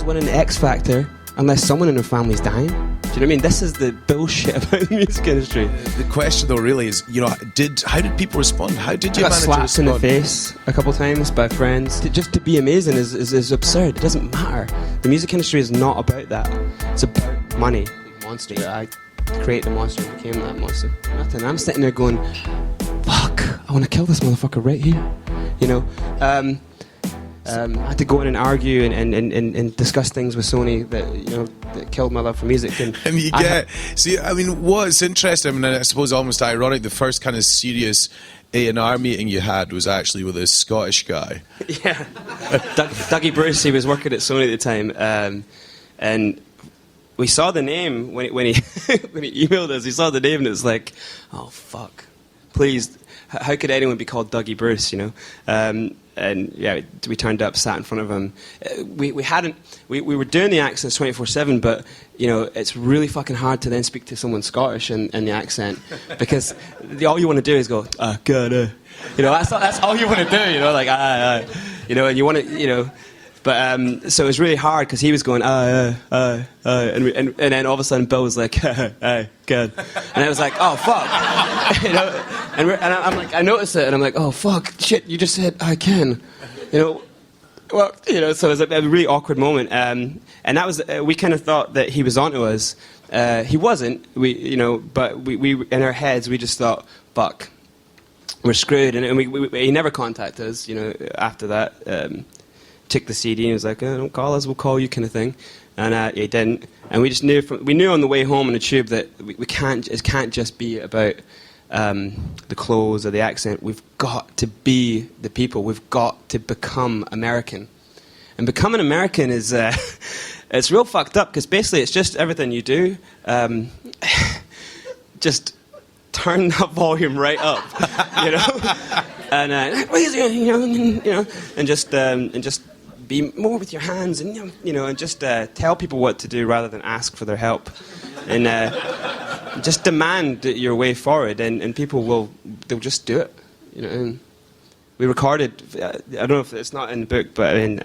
winning the X Factor unless someone in their family's dying. Do you know what I mean? This is the bullshit about the music industry. The question, though, really is, how did people respond? How did you manage to respond? I got slapped in the face a couple of times by friends. Just to be amazing is absurd. It doesn't matter. The music industry is not about that. It's about money. Monster. I created the monster and became that monster. Nothing. I'm sitting there going, fuck, I want to kill this motherfucker right here. You know? I had to go in and argue and discuss things with Sony that killed my love for music. And you get... what's interesting, I suppose almost ironic, the first kind of serious A&R meeting you had was actually with this Scottish guy. Yeah. Dougie Bruce, he was working at Sony at the time. And we saw the name when he when he emailed us. He saw the name and it was like, oh, fuck. Please, how could anyone be called Dougie Bruce, you know? And yeah, we turned up, sat in front of him. We were doing the accents 24/7, but you know it's really fucking hard to then speak to someone Scottish in the accent because all you want to do is go God, you know that's all you want to do, you know, like you know, and you want to, you know. But so it was really hard because he was going and then all of a sudden Bill was like good, and I was like, oh fuck, you know, and I'm like, I noticed it and I'm like, oh fuck, shit, you just said I can, you know, well, you know, so it was a really awkward moment, and that was we kind of thought that he was onto us, he wasn't, but we in our heads we just thought, fuck, we're screwed, and he never contacted us, you know, after that. Took the CD and he was like, don't call us, we'll call you, kind of thing. And he didn't. And we just knew on the way home on the tube that it can't just be about the clothes or the accent. We've got to be the people. We've got to become American. And becoming American is it's real fucked up because basically it's just everything you do. Just turn that volume right up, you know, and and just be more with your hands, and you know, and just tell people what to do rather than ask for their help, and just demand your way forward, and people they'll just do it, you know. And we recorded, I don't know if it's not in the book, but I mean,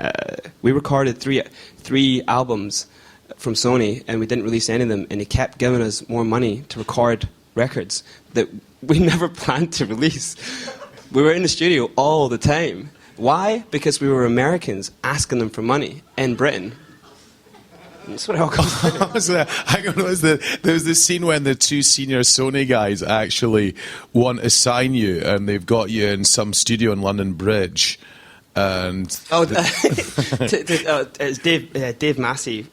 we recorded three albums from Sony, and we didn't release any of them, and he kept giving us more money to record records that we never planned to release. We were in the studio all the time. Why? Because we were Americans asking them for money in Britain. That's what it all comes down. There was this scene when the two senior Sony guys actually want to sign you, and they've got you in some studio in London Bridge. And it's Dave Massey.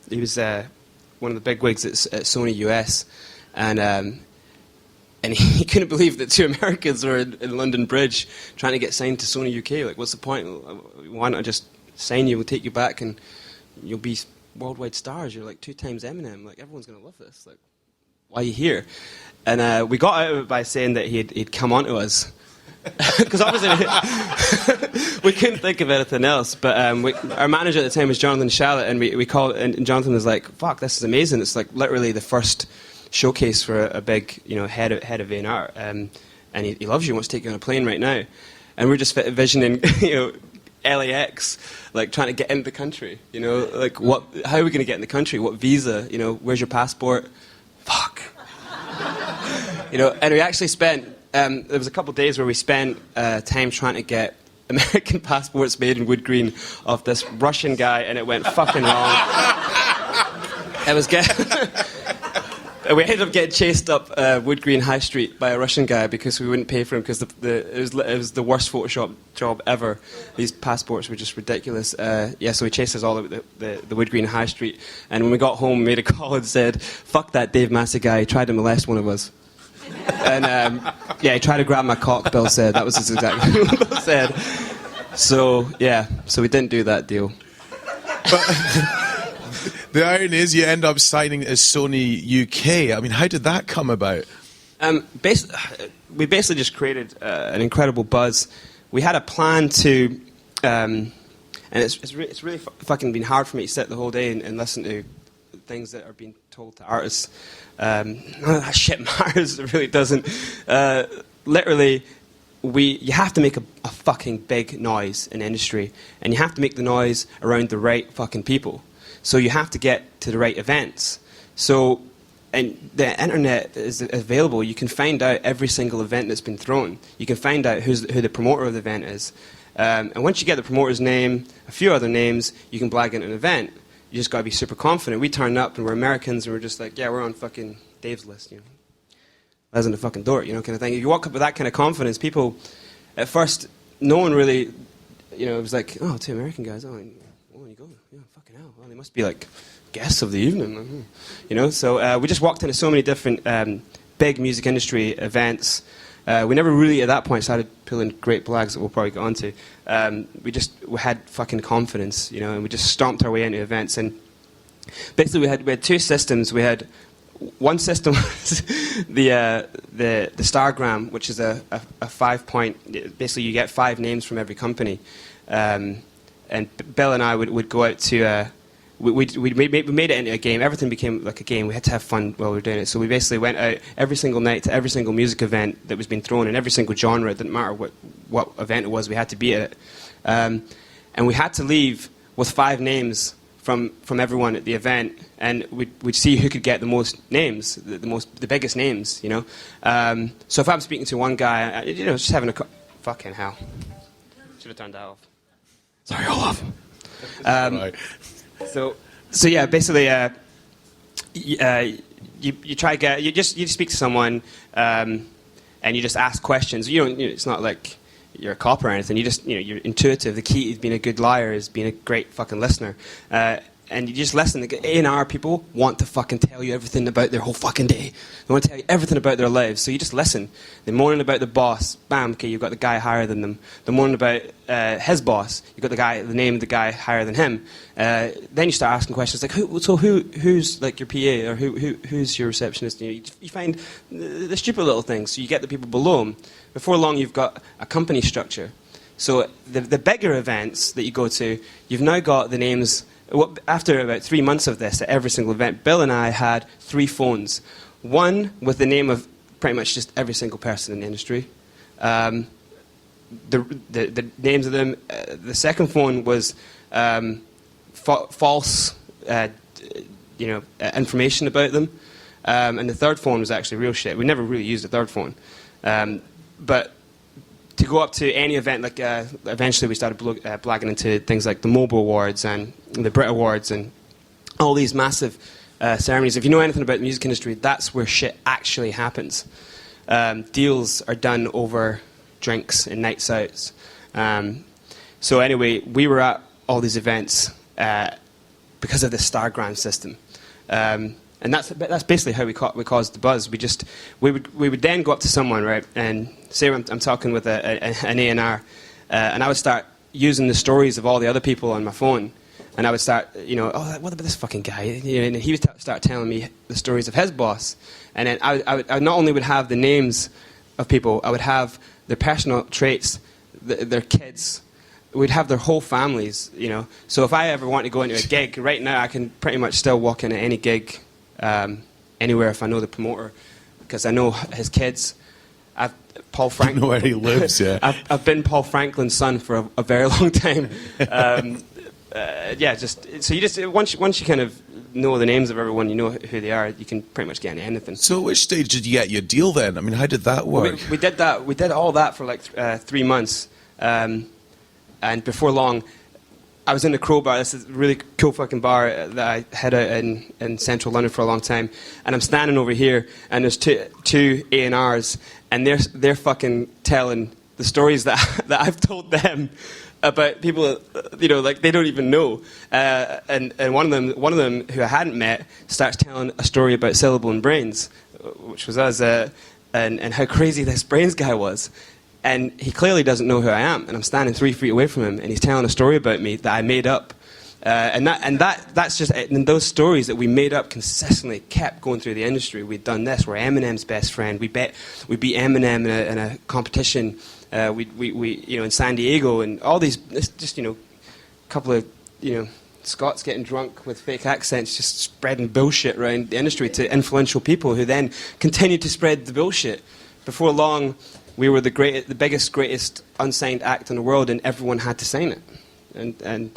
He was one of the big wigs at Sony US, and he couldn't believe that two Americans were in London Bridge trying to get signed to Sony UK. Like, what's the point? Why not just sign you? We'll take you back, and you'll be worldwide stars. You're like 2 times Eminem. Like, everyone's going to love this. Like, why are you here? And we got out of it by saying that he'd come on to us. Because obviously we couldn't think of anything else. But our manager at the time was Jonathan Shalit, and we called, and Jonathan was like, "Fuck, this is amazing! It's like literally the first showcase for a big, you know, head of A&R, and he loves you, wants to take you on a plane right now." And we're just visioning, you know, LAX, like trying to get into the country, you know, like how are we going to get in the country? What visa? You know, where's your passport? Fuck. You know, and we actually spent. There was a couple of days where we spent time trying to get American passports made in wood green off this Russian guy, and it went fucking wrong. It was we ended up getting chased up Wood Green High Street by a Russian guy because we wouldn't pay for him because it was the worst Photoshop job ever. These passports were just ridiculous. So he chased us all over the Wood Green High Street, and when we got home, we made a call and said, "Fuck that Dave Massey guy. He tried to molest one of us." And he tried to grab my cock, Bill said. That was exactly what Bill said. So we didn't do that deal. But the irony is you end up signing as Sony UK. I mean, how did that come about? We basically just created an incredible buzz. We had a plan to, and it's really fucking been hard for me to sit the whole day and listen to things that are being told to artists. None of that shit matters. It really doesn't. Literally, you have to make a fucking big noise in the industry, and you have to make the noise around the right fucking people. So you have to get to the right events. So, and the internet is available. You can find out every single event that's been thrown. You can find out who the promoter of the event is. And once you get the promoter's name, a few other names, you can blag into an event. You just got to be super confident. We turned up and we're Americans and we're just like, yeah, we're on fucking Dave's list, you know. As in the fucking door, you know, kind of thing. If you walk up with that kind of confidence, people, at first, no one really, you know, it was like, oh, 2 American guys, oh, you go, yeah, fucking hell, well, they must be like guests of the evening, you know. So we just walked into so many different big music industry events. We never really, at that point, started pulling great blags that we'll probably get onto. We had fucking confidence, you know, and we just stomped our way into events. And basically, we had 2 systems. We had one system was the Stargram, which is a 5-point. Basically, you get 5 names from every company, and Bill and I would go out to. We made it into a game. Everything became like a game. We had to have fun while we were doing it. So we basically went out every single night to every single music event that was being thrown in every single genre. It didn't matter what event it was. We had to be at it, and we had to leave with 5 names from everyone at the event, and we'd see who could get the most names, the biggest names, you know. So if I'm speaking to one guy, you know, just having fucking hell, should have turned that off. Sorry, Olaf. Right. So yeah, basically, you try to get you just speak to someone, and you just ask questions. You don't. It's not like you're a cop or anything. You just, you're intuitive. The key to being a good liar is being a great fucking listener. And you just listen. A&R people want to fucking tell you everything about their whole fucking day. They want to tell you everything about their lives. So you just listen. They're moaning about the boss. Bam, okay, you've got the guy higher than them. They're moaning about his boss. You've got the name of the guy higher than him. Then you start asking questions like, who's like your PA, or who's your receptionist? You find the stupid little things. So you get the people below them. Before long, you've got a company structure. So the bigger events that you go to, you've now got the names. After about 3 months of this, at every single event, Bill and I had 3 phones. One with the name of pretty much just every single person in the industry. The names of them. The second phone was false, information about them. And the third phone was actually real shit. We never really used the third phone. But to go up to any event, like eventually we started blagging into things like the Mobile Awards and the Brit Awards and all these massive ceremonies. If you know anything about the music industry, that's where shit actually happens. Deals are done over drinks and nights out. So anyway, we were at all these events because of the Stargram system. And that's basically how we caused the buzz. We would then go up to someone, right, and say I'm talking with an A&R, and I would start using the stories of all the other people on my phone, and I would start, what about this fucking guy? And he would start telling me the stories of his boss, and then I not only would have the names of people, I would have their personal traits, their kids. We'd have their whole families, So if I ever want to go into a gig, right now I can pretty much still walk into any gig. Anywhere if I know the promoter, because I know his kids. Paul Franklin. I know where he lives. Yeah, I've been Paul Franklin's son for a very long time. Once you kind of know the names of everyone, you know who they are. You can pretty much get into anything. So, at which stage did you get your deal then? I mean, how did that work? We did that. We did all that for like 3 months, and before long. I was in the Crowbar. This is a really cool fucking bar that I had out in central London for a long time. And I'm standing over here, and there's two A&Rs, and they're fucking telling the stories that I've told them about people, like they don't even know. And one of them who I hadn't met starts telling a story about Silibil and Brains, which was us, and how crazy this Brains guy was. And he clearly doesn't know who I am, and I'm standing 3 feet away from him, and he's telling a story about me that I made up, that's just, and those stories that we made up consistently kept going through the industry. We'd done this. We're Eminem's best friend. We beat Eminem in a competition. We in San Diego, and all these just couple of Scots getting drunk with fake accents, just spreading bullshit around the industry to influential people who then continued to spread the bullshit. Before long. We were the biggest, greatest unsigned act in the world, and everyone had to sign it. And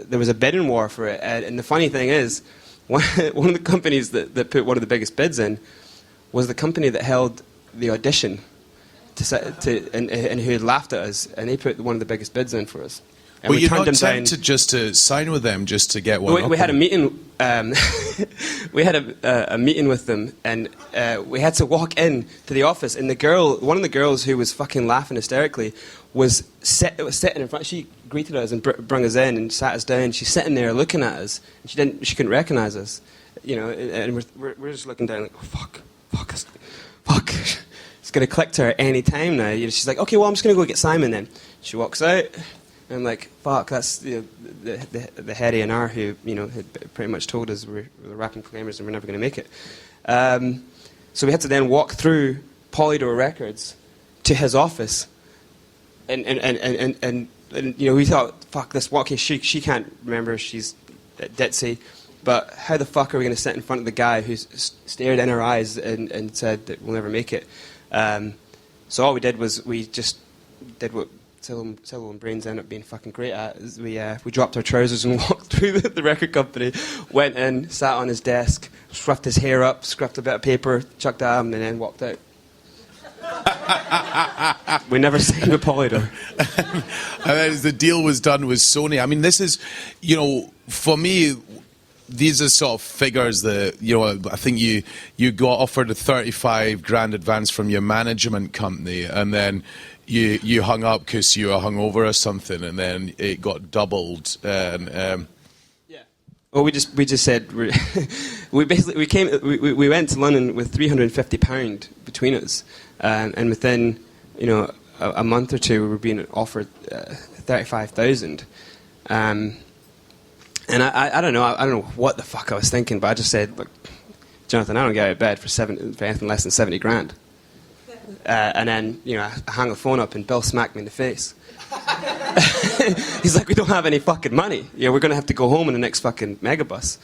there was a bidding war for it. And the funny thing is, one of the companies that put one of the biggest bids in was the company that held the audition and who had laughed at us, and they put one of the biggest bids in for us. And well, we you're turned not them down. tempted just to sign with them just to get one. We had a meeting. We had a meeting with them, and we had to walk in to the office. And one of the girls who was fucking laughing hysterically, was sitting in front. She greeted us and brought us in and sat us down. She's sitting there looking at us, and she couldn't recognise us, you know. And we're just looking down like, oh, fuck. It's gonna click to her any time now. You know, she's like, okay, well, I'm just gonna go get Simon then. She walks out. And I'm like, fuck, that's the head A&R who, you know, had pretty much told us we're rapping proclaimers and we're never going to make it. So we had to then walk through Polydor Records to his office. And you know, we thought, fuck this, okay, she can't remember, she's ditzy. But how the fuck are we going to sit in front of the guy who's stared in our eyes and said that we'll never make it? So all we did was we just did what Silibil and Brains ended up being fucking great at. Is we dropped our trousers and walked through the record company, went in, sat on his desk, scruffed his hair up, scruffed a bit of paper, chucked it at him, and then walked out. We never signed with Polydor. And then the deal was done with Sony. I mean, this is, you know, for me, these are sort of figures that, you know, I think you got offered a 35 grand advance from your management company, and then you hung up because you were hungover or something, and then it got doubled. And yeah. Well, we just said we went to London with £350 between us, and within, you know, a month or two we were being offered 35,000. And I don't know. I don't know what the fuck I was thinking, but I just said, look, Jonathan, I don't get out of bed for anything less than 70 grand. And then, you know, I hung the phone up and Bill smacked me in the face. He's like, we don't have any fucking money. Yeah, we're going to have to go home in the next fucking megabus.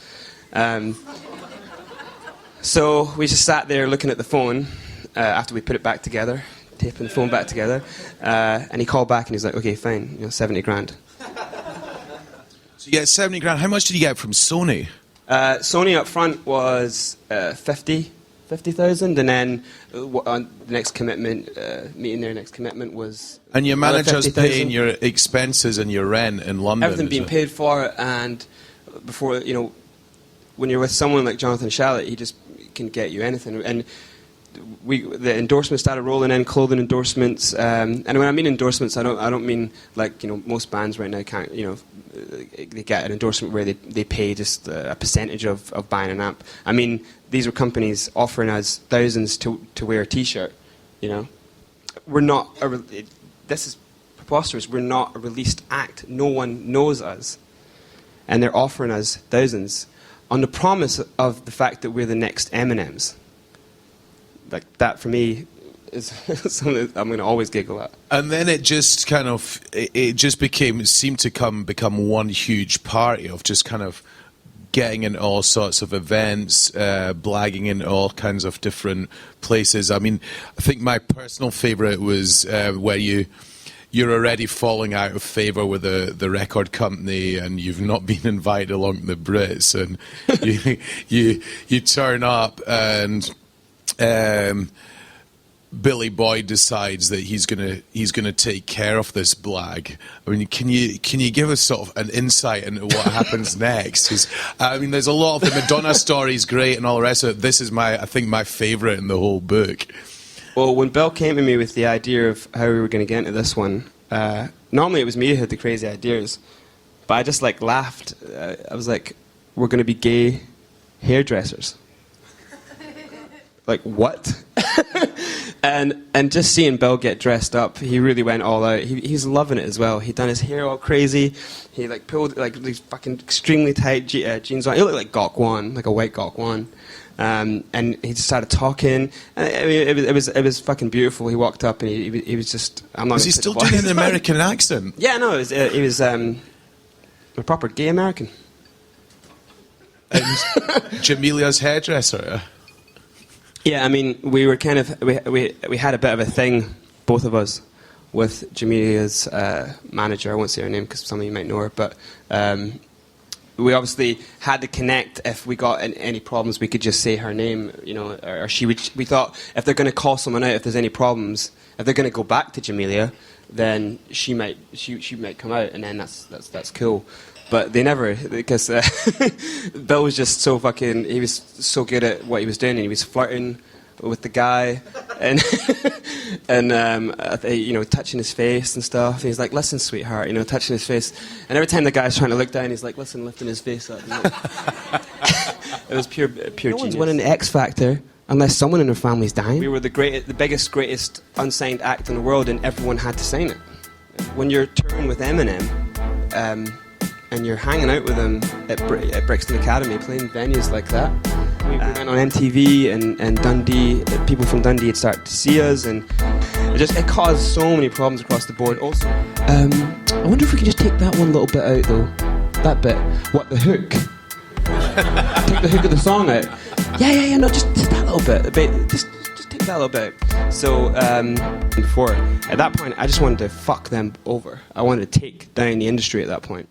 So we just sat there looking at the phone after we put it back together, taping the phone back together. And he called back and he's like, okay, fine, you know, 70 grand. So you get 70 grand. How much did you get from Sony? Sony up front was 50,000, and then on the next commitment, their next commitment was. And your manager's paying your expenses and your rent in London. Everything being paid for, and before, you know, when you're with someone like Jonathan Shalit, he just can get you anything. And the endorsements started rolling in, clothing endorsements, and when I mean endorsements, I don't mean like, you know, most bands right now can't, you know, they get an endorsement where they pay just a percentage of buying an amp. I mean, these were companies offering us thousands to wear a T-shirt. You know, we're not. This is preposterous. We're not a released act. No one knows us, and they're offering us thousands on the promise of the fact that we're the next M&Ms. Like that for me is something that I'm going to always giggle at. And then it just kind of seemed to become one huge party of just kind of getting into all sorts of events, blagging into all kinds of different places. I mean, I think my personal favourite was where you're already falling out of favour with the record company, and you've not been invited along to the Brits, and you turn up and. Billy Boyd decides that he's gonna take care of this blag. I mean, can you give us sort of an insight into what happens next? 'Cause, I mean, there's a lot of the Madonna story's great and all the rest of it. This is I think my favourite in the whole book. Well, when Bill came to me with the idea of how we were going to get into this one, normally it was me who had the crazy ideas, but I just like laughed. I was like, "We're going to be gay hairdressers." Like, what? and just seeing Bill get dressed up, he really went all out. He's loving it as well. He'd done his hair all crazy. He like pulled like these fucking extremely tight jeans on. He looked like Gok Wan, like a white Gok Wan. And he just started talking. And I mean, it was fucking beautiful. He walked up and he was just. I'm not. Was he still doing an American accent? Yeah, no, he was a proper gay American. And Jamelia's hairdresser. Yeah, I mean, we were kind of we had a bit of a thing, both of us, with Jamelia's manager. I won't say her name because some of you might know her, but we obviously had to connect. If we got any problems, we could just say her name, you know, or she would. We thought if they're going to call someone out, if there's any problems, if they're going to go back to Jamelia, then she might come out, and then that's cool. But they never, because Bill was just so fucking. He was so good at what he was doing, and he was flirting with the guy, and you know, touching his face and stuff. And he's like, "Listen, sweetheart," you know, touching his face. And every time the guy's trying to look down, he's like, "Listen," lifting his face up. You know? It was pure No genius. one's Winning the X Factor unless someone in their family's dying. We were the biggest, greatest unsigned act in the world, and everyone had to sign it. When you're touring with Eminem, and you're hanging out with him at Brixton Academy, playing venues like that. We went on MTV and Dundee. People from Dundee had started to see us, and it caused so many problems across the board. Also, I wonder if we can just take that one little bit out, though. That bit. What, the hook? Take the hook of the song out. Yeah. No, just that little bit. Just take that little bit. So before at that point, I just wanted to fuck them over. I wanted to take down the industry at that point.